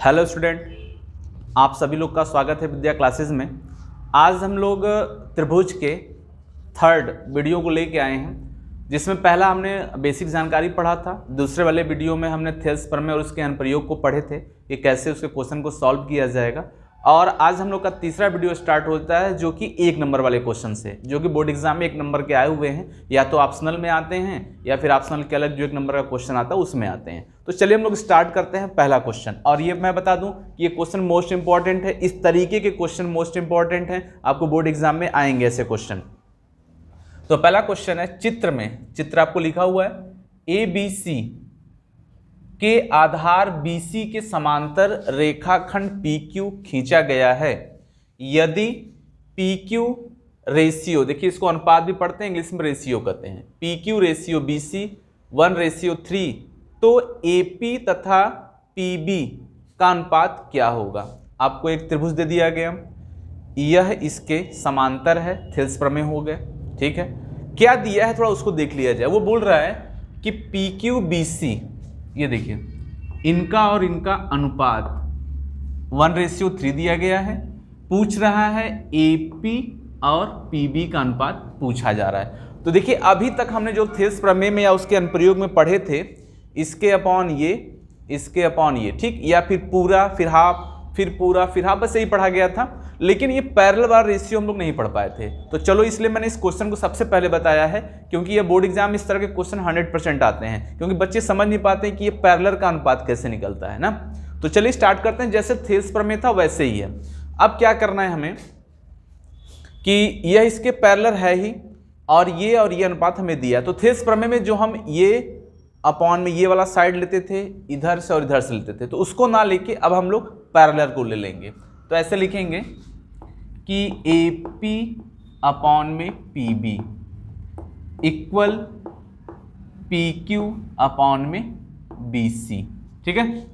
Hello student, आप सभी लोग का स्वागत है विद्या क्लासेस में। आज हम लोग त्रिभुज के थर्ड वीडियो को लेके आए हैं, जिसमें पहला हमने बेसिक जानकारी पढ़ा था। दूसरे वाले वीडियो में हमने थेल्स प्रमेय और उसके अनुप्रयोग को पढ़े थे कि कैसे उसके क्वेश्चन को सॉल्व किया जाएगा। और आज हम लोग का तीसरा वीडियो स्टार्ट होता है, जो कि 1 नंबर वाले क्वेश्चन से, जो कि बोर्ड एग्जाम में 1 नंबर के आए हुए हैं, या तो ऑप्शनल में आते हैं या फिर ऑप्शनल के अलग जो 1 नंबर का क्वेश्चन आता है उसमें आते हैं। तो चलिए हम लोग स्टार्ट करते हैं पहला क्वेश्चन। और ये मैं बता दूं कि ये क्वेश्चन मोस्ट इंपॉर्टेंट है, इस तरीके के क्वेश्चन मोस्ट इंपॉर्टेंट हैं, आपको बोर्ड एग्जाम में आएंगे ऐसे क्वेश्चन। तो पहला क्वेश्चन है, चित्र आपको लिखा हुआ है ABC के आधार BC के समांतर रेखाखंड PQ खींचा गया है यदि PQ रेशियो, देखिए इसको अनुपात भी पढ़ते हैं, इंग्लिश में रेशियो कहते हैं, PQ रेशियो BC 1:3, तो AP तथा PB का अनुपात क्या होगा। आपको एक त्रिभुज दे दिया गया, यह इसके समांतर है, थेल्स प्रमेय हो गए, ठीक है। क्या दिया है थोड़ा उसको देख लिया जाए। वो बोल रहा है कि PQ BC, ये देखिए इनका और इनका अनुपात 1:3 दिया गया है। पूछ रहा है AP और PB का अनुपात पूछा जा रहा है। तो देखिए अभी तक हमने जो थेल्स प्रमेय में या उसके अनुप्रयोग में पढ़े थे, इसके अपॉन ये, इसके अपॉन ये, ठीक, या फिर पूरा फिर हाफ फिर पूरा फिर हाफ, बस यही पढ़ा गया था। लेकिन ये पैरेलल वाला रेशियो हम लोग नहीं पढ़ पाए थे। तो चलो इसलिए मैंने इस क्वेश्चन को सबसे पहले बताया है, क्योंकि ये बोर्ड एग्जाम इस तरह के क्वेश्चन 100% आते हैं, क्योंकि बच्चे समझ नहीं पाते हैं कि ये पैरेलल का अनुपात कैसे निकलता है ना। तो चलिए स्टार्ट करते हैं। जैसे थेल्स प्रमेय था वैसे ही है। अब क्या करना है हमें कि यह इसके पैरेलल है ही, और ये अनुपात हमें दिया। तो थेल्स प्रमेय में जो हम ये अपॉन में ये वाला साइड लेते थे, इधर से और इधर से लेते थे, तो उसको ना लेके अब हम लोग पैरेलल को ले लेंगे। तो ऐसे लिखेंगे कि AP अपॉन में PB इक्वल PQ अपॉन में BC, ठीक है।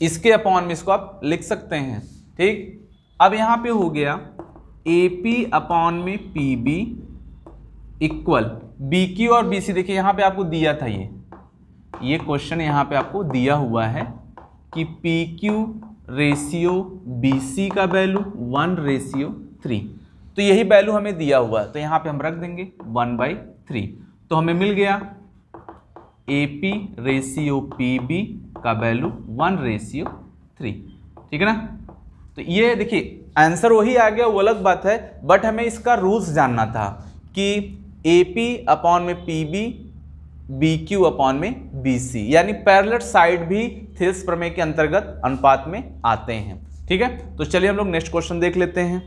इसके अपॉन में इसको आप लिख सकते हैं, ठीक। अब यहां पे हो गया AP अपॉन में PB इक्वल BQ और BC। देखिए यहां पे आपको दिया था, ये क्वेश्चन यहां पे आपको दिया हुआ है कि PQ रेशियो BC का वैल्यू 1:3, तो यही वैल्यू हमें दिया हुआ है, तो यहां पे हम रख देंगे 1/3। तो हमें मिल गया AP रेशियो PB का वैल्यू 1:3, ठीक है ना। तो ये देखिए आंसर वही आ गया, वो अलग बात है, बट हमें इसका रूल्स जानना था कि AP अपॉन में PB BQ अपॉन में BC, यानी पैरेलल साइड भी थेल्स प्रमेय के अंतर्गत अनुपात में आते हैं, ठीक है। तो चलिए हम लोग नेक्स्ट क्वेश्चन देख लेते हैं।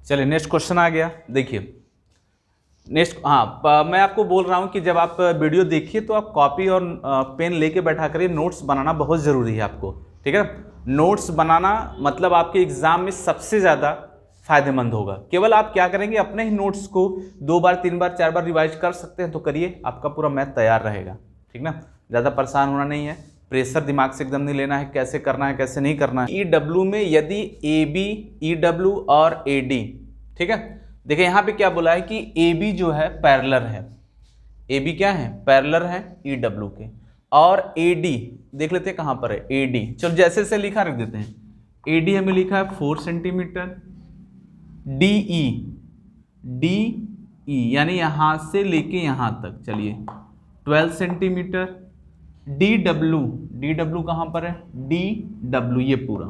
चलिए नेक्स्ट क्वेश्चन आ गया, देखिए नेक्स्ट। हाँ, मैं आपको बोल रहा हूँ कि जब आप वीडियो देखिए तो आप कॉपी और पेन लेके बैठा करिए, नोट्स बनाना बहुत ज़रूरी है आपको, ठीक है। नोट्स बनाना मतलब आपके एग्जाम में सबसे ज़्यादा फायदेमंद होगा। केवल आप क्या करेंगे, अपने ही नोट्स को 2 बार 3 बार 4 बार रिवाइज कर सकते हैं तो करिए, आपका पूरा मैथ तैयार रहेगा, ठीक ना। ज़्यादा परेशान होना नहीं है, प्रेशर दिमाग से एकदम नहीं लेना है, कैसे करना है कैसे नहीं करना है। EW में यदि AB, EW और AD, ठीक है। देखिए यहाँ पे क्या बोला है कि AB जो है पैरेलल है, AB क्या है, पैरेलल है EW के, और AD देख लेते हैं कहाँ पर है AD। चलो जैसे से लिखा रख देते हैं, AD हमें लिखा है 4 सेंटीमीटर, DE यानी यहां से लेके यहां तक, चलिए 12 सेंटीमीटर, DW कहां पर है, DW ये पूरा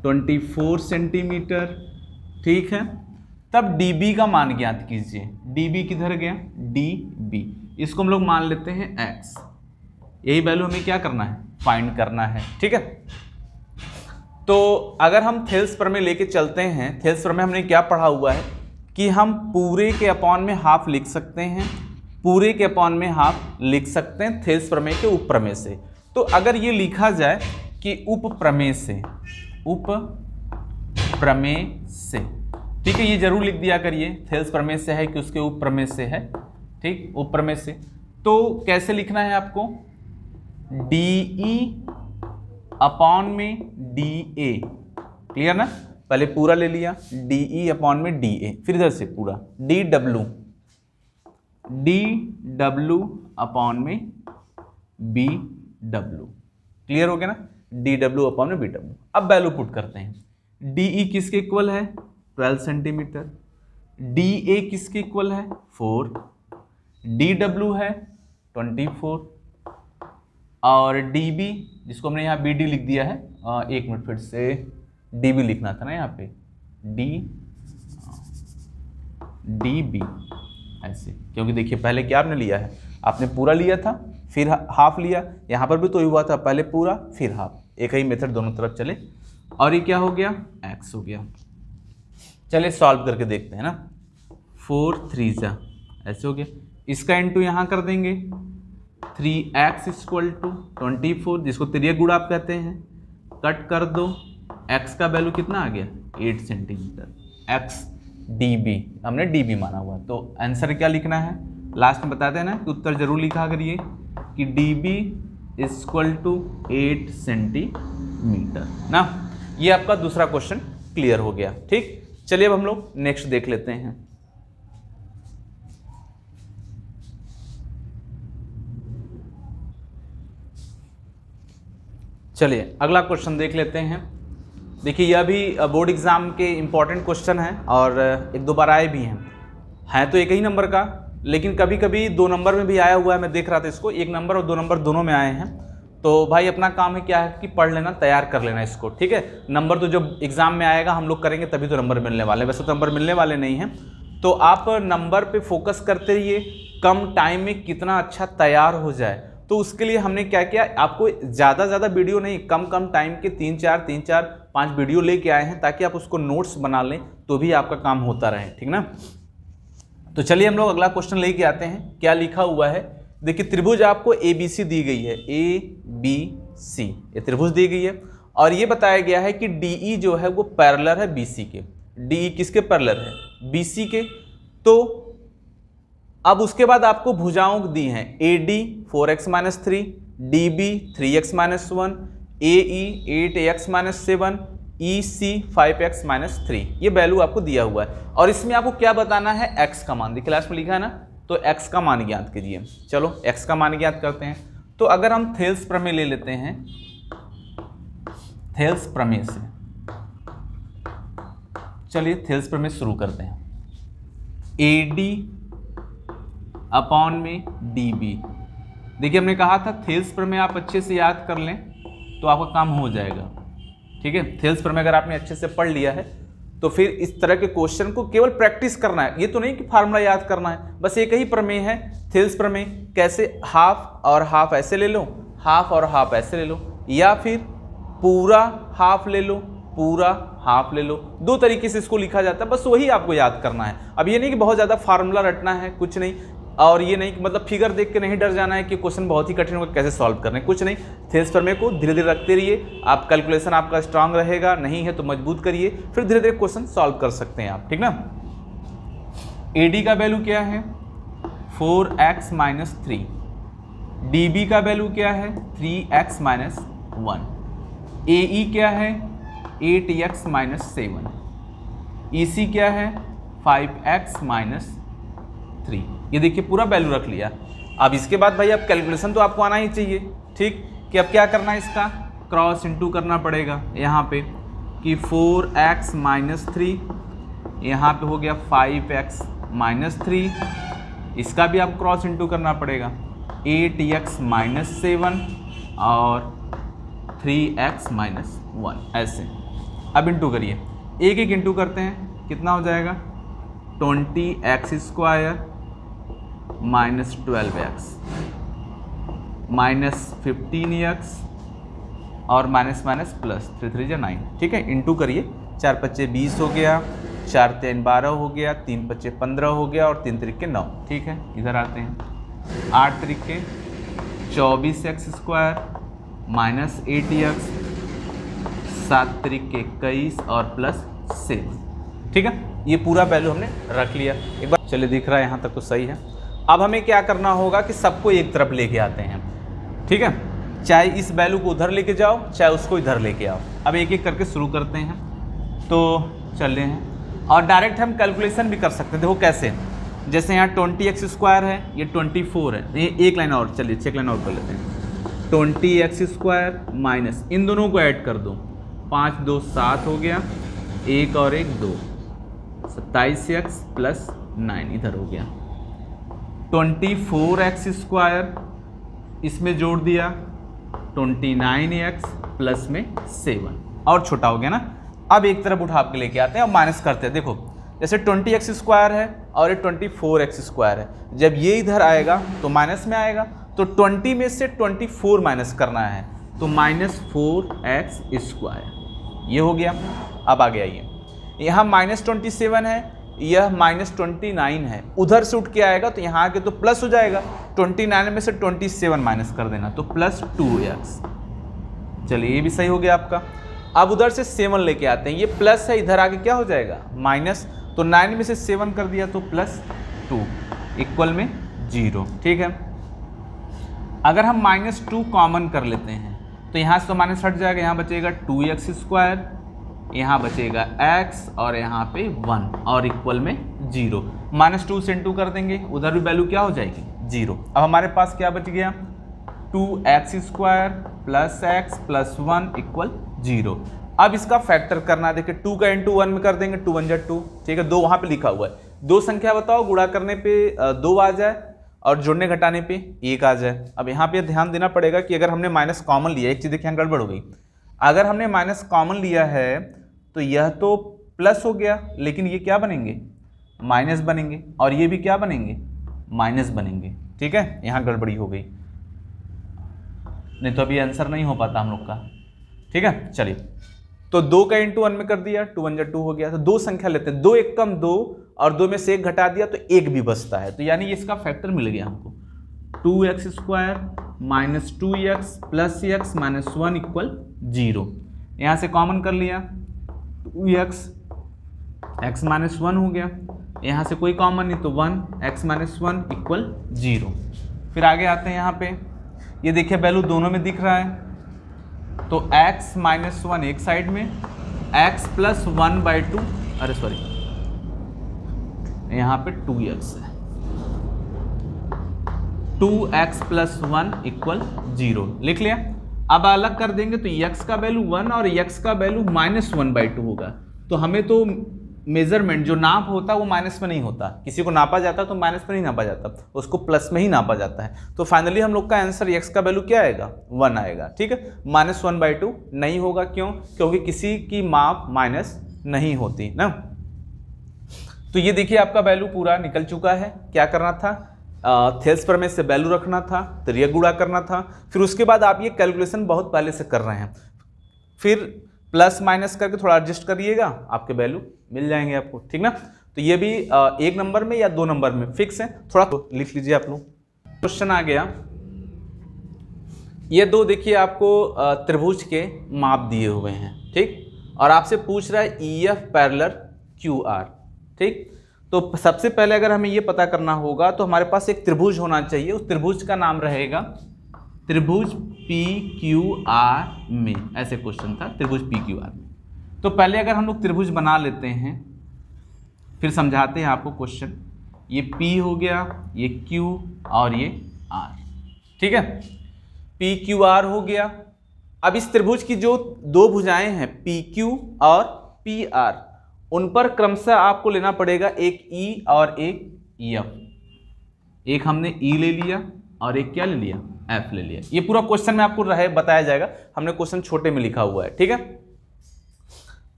24 सेंटीमीटर, ठीक है। तब DB का मान ज्ञात कीजिए। DB किधर गया, DB, इसको हम लोग मान लेते हैं X। यही वैल्यू हमें क्या करना है, फाइंड करना है, ठीक है। तो अगर हम थेल्स प्रमेय लेके चलते हैं, थेल्स प्रमेय हमने क्या पढ़ा हुआ है कि हम पूरे के अपॉन में हाफ लिख सकते हैं, पूरे के अपॉन में हाफ लिख सकते हैं थेल्स प्रमेय के उप प्रमेय से। तो अगर ये लिखा जाए कि उप प्रमेय से, ठीक है, ये जरूर लिख दिया करिए, थेल्स प्रमेय से है कि उसके उप प्रमेय से है, ठीक, उप प्रमेय से। तो कैसे लिखना है आपको, DE अपॉन में DA, क्लियर ना। पहले पूरा ले लिया, DE अपॉन में DA, फिर इधर से पूरा DW अपॉन में BW, क्लियर हो गया ना, DW अपॉन BW। अब वैल्यू पुट करते हैं। DE किसके इक्वल है 12 सेंटीमीटर, DA किसके इक्वल है 4, DW है 24 और DB जिसको हमने यहाँ BD लिख दिया है, एक मिनट फिर से DB लिखना था ना यहाँ पे, DB ऐसे, क्योंकि देखिए पहले क्या आपने लिया है, आपने पूरा लिया था फिर हाफ लिया, यहाँ पर भी तो हुआ था पहले पूरा फिर हाफ, एक ही मेथड दोनों तरफ चले। और ये क्या हो गया x हो गया। चलिए सॉल्व करके देखते हैं ना, 4 3 जा ऐसे हो गया, इसका इंटू यहाँ कर देंगे 3x = 24 जिसको तिर्यक गुण आप कहते हैं, कट कर दो, x का वैल्यू कितना आ गया 8 सेंटीमीटर, x dB हमने dB माना हुआ, तो आंसर क्या लिखना है लास्ट में बताते हैं ना कि उत्तर जरूर लिखा करिए कि dB = 8 सेंटीमीटर ना। ये आपका दूसरा क्वेश्चन क्लियर हो गया। ठीक, चलिए अब हम लोग नेक्स्ट देख लेते हैं। चलिए अगला क्वेश्चन देख लेते हैं। देखिए यह भी बोर्ड एग्जाम के इम्पॉर्टेंट क्वेश्चन है और एक दो बार आए भी हैं तो एक ही नंबर का, लेकिन कभी कभी 2 नंबर में भी आया हुआ है, मैं देख रहा था इसको, 1 नंबर और 2 नंबर दोनों में आए हैं। तो भाई अपना काम है क्या है कि पढ़ लेना, तैयार कर लेना इसको, ठीक है। नंबर तो जब एग्जाम में आएगा हम लोग करेंगे तभी तो नंबर मिलने वाले हैं, वैसे तो नंबर मिलने वाले नहीं हैं। तो आप नंबर पे फोकस करते रहिए, कम टाइम में कितना अच्छा तैयार हो जाए। तो उसके लिए हमने क्या किया, आपको ज़्यादा वीडियो नहीं, कम टाइम के 3-4 5 वीडियो लेके आए हैं ताकि आप उसको नोट्स बना लें तो भी आपका काम होता रहे, ठीक ना। तो चलिए हम लोग अगला क्वेश्चन लेके आते हैं। क्या लिखा हुआ है, देखिए त्रिभुज आपको ABC दी गई है, ABC ये त्रिभुज दी गई है और ये बताया गया है कि DE जो है वो पैरेलल है BC के। DE किसके पैरेलल है, BC के। तो अब उसके बाद आपको भुजाओं दी हैं, AD 4x-3, DB 3x-1, AE 8x-7, EC 5x-3, ये वैल्यू आपको दिया हुआ है और इसमें आपको क्या बताना है, x का मान। देखिए क्लास में लिखा है ना, तो x का मान ज्ञात कीजिए। चलो x का मान ज्ञात करते हैं। तो अगर हम थेल्स प्रमेय ले लेते हैं, थेल्स प्रमेय से, चलिए थेल्स प्रमेय शुरू करते हैं। AD अपॉन में DB, देखिए हमने कहा था थेल्स प्रमेय आप अच्छे से याद कर लें तो आपका काम हो जाएगा, ठीक है। थेल्स प्रमेय अगर आपने अच्छे से पढ़ लिया है तो फिर इस तरह के क्वेश्चन को केवल प्रैक्टिस करना है, ये तो नहीं कि फार्मूला याद करना है। बस एक ही प्रमेय है थेल्स प्रमेय, कैसे हाफ और हाफ ऐसे ले लो, हाफ और हाफ ऐसे ले लो, या फिर पूरा हाफ ले लो, पूरा हाफ ले लो, 2 तरीके से इसको लिखा जाता है। बस वही आपको याद करना है। अब ये नहीं कि बहुत ज़्यादा फार्मूला रटना है, कुछ नहीं, और ये नहीं कि मतलब फिगर देख के नहीं डर जाना है कि क्वेश्चन बहुत ही कठिन होगा कैसे सॉल्व करना है, कुछ नहीं। थेल्स प्रमेय को धीरे धीरे रखते रहिए, आप कैलकुलेशन आपका स्ट्रांग रहेगा, नहीं है तो मजबूत करिए, फिर धीरे धीरे क्वेश्चन सॉल्व कर सकते हैं आप, ठीक ना। AD का वैल्यू क्या है 4x-3, DB का वैल्यू क्या है 3x-1, AE क्या है 8x-7, EC क्या है 5x-3। ये देखिए पूरा वैल्यू रख लिया। अब इसके बाद भाई अब कैलकुलेशन तो आपको आना ही चाहिए, ठीक, कि अब क्या करना है, इसका क्रॉस इंटू करना पड़ेगा यहाँ पे कि 4x-3, यहाँ पे हो गया 5x-3, इसका भी आप क्रॉस इंटू करना पड़ेगा, 8x-7 और 3x-1 ऐसे। अब इंटू करिए, एक इंटू करते हैं, कितना हो जाएगा 20x² -12x -15x और माइनस प्लस 3 3 जा 9, ठीक है। इंटू करिए, 4 5 20 हो गया, 4 3 12 हो गया, 3 5 15 हो गया और 3 3 9, ठीक है। इधर आते हैं, 8 3 24x² -8x, 7 3 21 और प्लस 6, ठीक है। ये पूरा वैल्यू हमने रख लिया। एक बार चलिए दिख रहा है यहाँ तक तो सही है। अब हमें क्या करना होगा कि सबको एक तरफ लेके आते हैं, ठीक है। चाहे इस वैल्यू को उधर लेके जाओ, चाहे उसको इधर लेके आओ। अब एक एक करके शुरू करते हैं। तो चल रहे हैं और डायरेक्ट हम कैलकुलेशन भी कर सकते हैं। देखो कैसे, जैसे यहाँ 20x² है, ये 24 है, ये एक लाइन और, चलिए 6 लाइन और कर लेते हैं। 20x² माइनस, इन दोनों को ऐड कर दो, 5 2 7 हो गया, 1 और 1 2, 27x प्लस 9 इधर हो गया, 24x², इसमें जोड़ दिया 29x प्लस में 7 और छोटा हो गया ना। अब एक तरफ उठा के लेके आते हैं और माइनस करते हैं। देखो जैसे 20x² है और ये 24x² है, जब ये इधर आएगा तो माइनस में आएगा, तो 20 में से 24 माइनस करना है, तो -4x², ये हो गया। अब आ गया ये, यहाँ -27 है, यह -29 है, उधर से उठ के आएगा तो यहाँ आके तो प्लस हो जाएगा, 29 में से 27 माइनस कर देना तो +2x। चलिए ये भी सही हो गया आपका। अब उधर से 7 लेके आते हैं, ये प्लस है, इधर आके क्या हो जाएगा माइनस, तो 9 में से 7 कर दिया तो +2 इक्वल में 0। ठीक है, अगर हम -2 कॉमन कर लेते हैं तो यहाँ से तो माइनस हट जाएगा, यहाँ बचेगा 2x², यहाँ बचेगा x और यहाँ पे 1 और इक्वल में 0। -2 से 2 कर देंगे, उधर भी वैल्यू क्या हो जाएगी 0। अब हमारे पास क्या बच गया 2x² plus x plus 1 equal 0। अब इसका फैक्टर करना, देखिए 2 का इंटू 1 में कर देंगे, 2 1 2, ठीक है, 2 वहाँ पे लिखा हुआ है। दो संख्या बताओ गुणा करने पे 2 आ जाए और जोड़ने घटाने पे 1 आ जाए। अब यहाँ पे ध्यान देना पड़ेगा कि अगर हमने माइनस कॉमन लिया, एक चीज़ देखिए यहाँ गड़बड़ हो गई, अगर हमने माइनस कॉमन लिया है तो यह तो प्लस हो गया, लेकिन ये क्या बनेंगे माइनस बनेंगे, और ये भी क्या बनेंगे माइनस बनेंगे। ठीक है, यहाँ गड़बड़ी हो गई, नहीं तो अभी आंसर नहीं हो पाता हम लोग का। ठीक है, चलिए तो 2 का इंटू 1 में कर दिया, 2 1 2 हो गया। तो दो संख्या लेते हैं, 2 1 कम 2 और 2 में से 1 घटा दिया तो 1 भी बचता है, तो यानी इसका फैक्टर मिल गया हमको 2x² minus 2x plus x minus 1 equal 0। यहाँ से कॉमन कर लिया 2x, x माइनस 1 हो गया, यहाँ से कोई कॉमन नहीं तो 1, x माइनस 1 इक्वल 0। फिर आगे आते हैं, यहाँ पे ये देखिए वैल्यू दोनों में दिख रहा है, तो x माइनस 1 एक साइड में, x प्लस 1/2, अरे सॉरी यहाँ पे 2x है, 2x प्लस 1 इक्वल 0 लिख लिया। अब अलग कर देंगे तो x का वैल्यू 1 और x का वैल्यू -1/2 होगा। तो हमें तो मेजरमेंट जो नाप होता है वो माइनस में नहीं होता, किसी को नापा जाता तो माइनस में नहीं नापा जाता, उसको प्लस में ही नापा जाता है। तो फाइनली हम लोग का आंसर x का वैल्यू क्या आएगा 1 आएगा। ठीक है, -1/2 नहीं होगा, क्यों? क्योंकि किसी की माप माइनस नहीं होती ना। तो ये देखिए आपका वैल्यू पूरा निकल चुका है। क्या करना था, थेल्स प्रमेय से वैल्यू रखना था, त्रियक गुणा करना था, फिर उसके बाद आप ये कैलकुलेशन बहुत पहले से कर रहे हैं, फिर प्लस माइनस करके थोड़ा एडजस्ट करिएगा, आपके वैल्यू मिल जाएंगे आपको। ठीक ना, तो ये भी 1 नंबर में या 2 नंबर में फिक्स है, थोड़ा तो लिख लीजिए आप लोग। क्वेश्चन आ गया, ये दो देखिए आपको त्रिभुज के माप दिए हुए हैं, ठीक, और आपसे पूछ रहा है EF पैरेलल QR। ठीक, तो सबसे पहले अगर हमें ये पता करना होगा तो हमारे पास एक त्रिभुज होना चाहिए, उस त्रिभुज का नाम रहेगा त्रिभुज PQR में। ऐसे क्वेश्चन था त्रिभुज PQR में। तो पहले अगर हम लोग त्रिभुज बना लेते हैं, फिर समझाते हैं आपको क्वेश्चन। ये P हो गया, ये Q और ये R। ठीक है, PQR हो गया। अब इस त्रिभुज की जो दो भुजाएं हैं PQ और PR, उन पर क्रमशः आपको लेना पड़ेगा एक E और एक F। एक हमने E ले लिया और एक क्या ले लिया, F ले लिया। ये पूरा क्वेश्चन में आपको बताया जाएगा, हमने क्वेश्चन छोटे में लिखा हुआ है। ठीक है,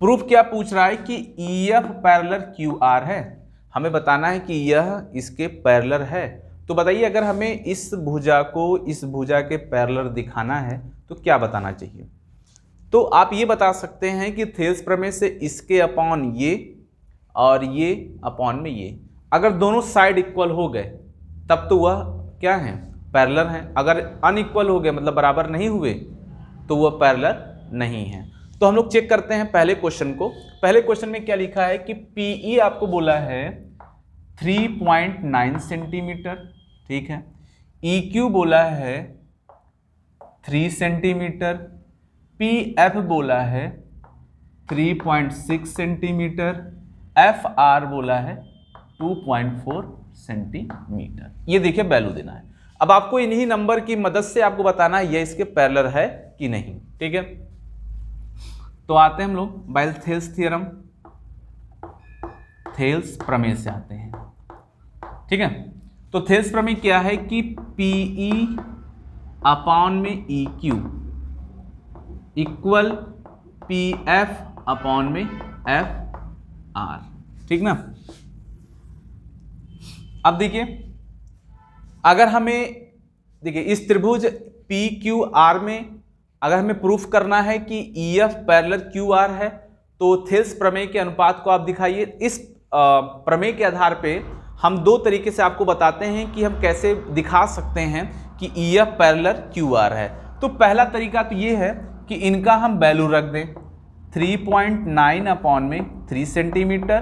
प्रूफ क्या पूछ रहा है कि EF पैरेलल QR है, हमें बताना है कि यह इसके पैरेलल है। तो बताइए अगर हमें इस भुजा को इस भुजा के पैरेलल दिखाना है तो क्या बताना चाहिए? तो आप ये बता सकते हैं कि थेल्स प्रमेय से इसके अपॉन ये और ये अपॉन में ये, अगर दोनों साइड इक्वल हो गए तब तो वह क्या है, पैरेलल है। अगर अनइक्वल हो गए मतलब बराबर नहीं हुए तो वह पैरेलल नहीं है। तो हम लोग चेक करते हैं पहले क्वेश्चन को। पहले क्वेश्चन में क्या लिखा है कि PE आपको बोला है 3.9 सेंटीमीटर, ठीक है, EQ बोला है 3 सेंटीमीटर, PF बोला है 3.6 सेंटीमीटर, FR बोला है 2.4 सेंटीमीटर। ये देखिए वैल्यू देना है। अब आपको इन्हीं नंबर की मदद से आपको बताना है ये इसके पैरेलल है कि नहीं। ठीक है, तो आते हैं हम लोग बाय थेल्स थ्योरम, थेल्स प्रमेय से आते हैं। ठीक है, तो थेल्स प्रमेय क्या है कि PE अपॉन में EQ इक्वल PF अपॉन में FR। ठीक ना। अब देखिए, अगर हमें देखिए इस त्रिभुज PQR में अगर हमें प्रूफ करना है कि EF पैरेलल QR है, तो थेल्स प्रमेय के अनुपात को आप दिखाइए। इस प्रमेय के आधार पे हम दो तरीके से आपको बताते हैं कि हम कैसे दिखा सकते हैं कि EF पैरेलल QR है। तो पहला तरीका तो ये है कि इनका हम वैल्यू रख दें 3.9 अपॉन में 3 सेंटीमीटर,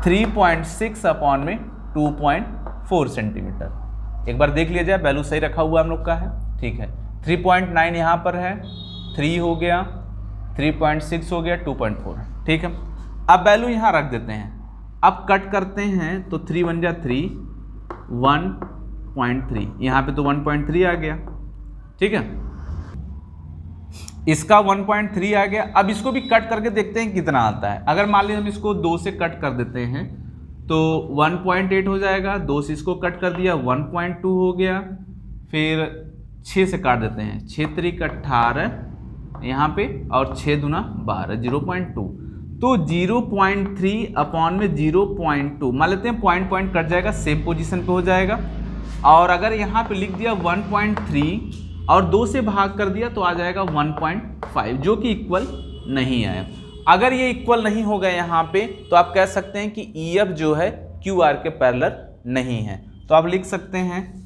3.6 अपॉन में 2.4 सेंटीमीटर। एक बार देख लिया जाए, वैल्यू सही रखा हुआ हम लोग का है। ठीक है, 3.9 यहाँ पर है, 3 हो गया, 3.6 हो गया, 2.4। ठीक है, अब वैल्यू यहाँ रख देते हैं। अब कट करते हैं तो 3 बन जा 3, 1.3, यहाँ पे तो 1.3 आ गया। ठीक है, इसका 1.3 आ गया। अब इसको भी कट करके देखते हैं कितना आता है। अगर मान लीजिए हम इसको 2 से कट कर देते हैं तो 1.8 हो जाएगा, 2 से इसको कट कर दिया 1.2 हो गया, फिर 6 से काट देते हैं, 6 त्रिक 18 यहाँ पे और 6 दूना 12, 0.2। तो 0.3 अपॉन में 0.2 मान लेते हैं, पॉइंट कट जाएगा, सेम पोजीशन पे हो जाएगा। और अगर यहाँ पे लिख दिया 1.3 और 2 से भाग कर दिया तो आ जाएगा 1.5, जो कि इक्वल नहीं आया। अगर ये इक्वल नहीं होगा यहाँ पे तो आप कह सकते हैं कि EF जो है QR के पैरेलल नहीं है। तो आप लिख सकते हैं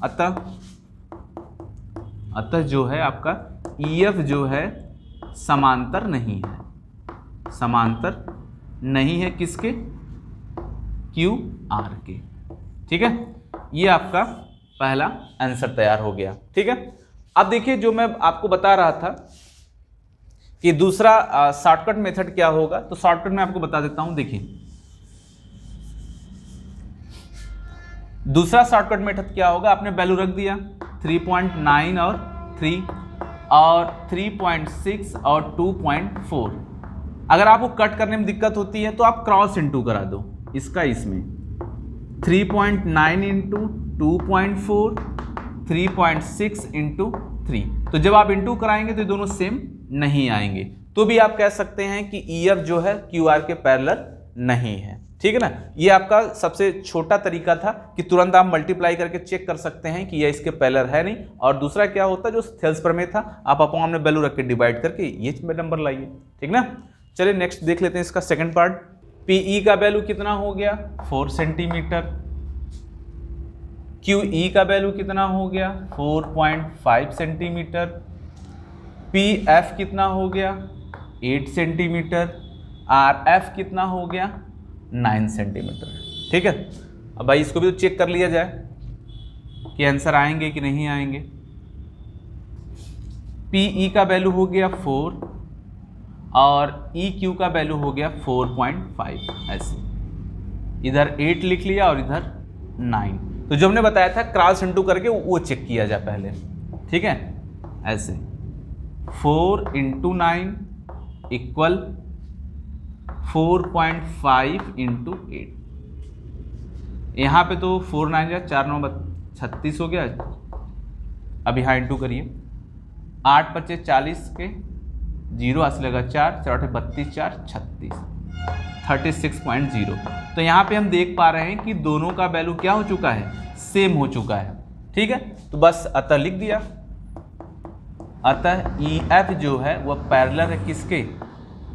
अतः जो है आपका EF जो है समांतर नहीं है, समांतर नहीं है किसके? QR के। ठीक है, ये आपका पहला आंसर तैयार हो गया। ठीक है, अब देखिए जो मैं आपको बता रहा था कि दूसरा शॉर्टकट मेथड क्या होगा, तो शॉर्टकट मैं आपको बता देता हूं। देखिए दूसरा शॉर्टकट मेथड क्या होगा, आपने वैल्यू रख दिया 3.9 और 3 और 3.6 और 2.4। अगर आपको कट करने में दिक्कत होती है तो आप क्रॉस इंटू करा दो इसका, इसमें 3.9 इंटू 2.4, 3.6 इंटू 3। तो जब आप इंटू कराएंगे तो ये दोनों सेम नहीं आएंगे, तो भी आप कह सकते हैं कि EF जो है QR के पैरेलल नहीं है। ठीक है ना, ये आपका सबसे छोटा तरीका था कि तुरंत आप मल्टीप्लाई करके चेक कर सकते हैं कि यह इसके पैरेलल है नहीं। और दूसरा क्या होता है, जो थेल्स प्रमेय था, आप अपॉन में वैल्यू रख के डिवाइड करके ये नंबर लाइए। ठीक ना, चलिए नेक्स्ट देख लेते हैं इसका सेकंड पार्ट। PE का वैल्यू कितना हो गया 4 सेंटीमीटर, QE का वैल्यू कितना हो गया 4.5 सेंटीमीटर, PF कितना हो गया 8 सेंटीमीटर, RF कितना हो गया 9 सेंटीमीटर। ठीक है, अब भाई इसको भी तो चेक कर लिया जाए कि आंसर आएंगे कि नहीं आएंगे। PE का वैल्यू हो गया 4 और EQ का वैल्यू हो गया 4.5, ऐसे इधर 8 लिख लिया और इधर 9। तो जो हमने बताया था क्रॉस इंटू करके वो चेक किया जाए पहले। ठीक है, ऐसे 4 इंटू 9 इक्वल 4.5 इंटू 8। यहाँ पे तो 4 9 या 4 9 36 हो गया। अब यहाँ इंटू करिए, 8 25 40 के 0 हासिल लगा 4 4 32 4 36, 36.0। तो यहाँ पे हम देख पा रहे हैं कि दोनों का वैल्यू क्या हो चुका है, सेम हो चुका है। ठीक है, तो बस अतः लिख दिया, अतः EF जो है वह पैरेलल है किसके,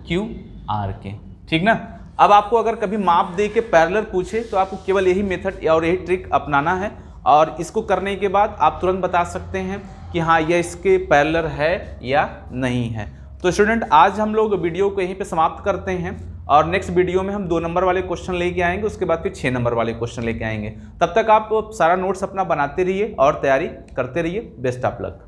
QR के। ठीक ना, अब आपको अगर कभी माप दे के पैरेलल पूछे तो आपको केवल यही मेथड और यही ट्रिक अपनाना है, और इसको करने के बाद आप तुरंत बता सकते हैं कि हाँ यह इसके पैरेलल है या नहीं है। तो स्टूडेंट, आज हम लोग वीडियो को यहीं पे समाप्त करते हैं, और नेक्स्ट वीडियो में हम 2 नंबर वाले क्वेश्चन लेके आएंगे, उसके बाद फिर 6 नंबर वाले क्वेश्चन लेके आएंगे। तब तक आप सारा नोट्स अपना बनाते रहिए और तैयारी करते रहिए। Best of luck.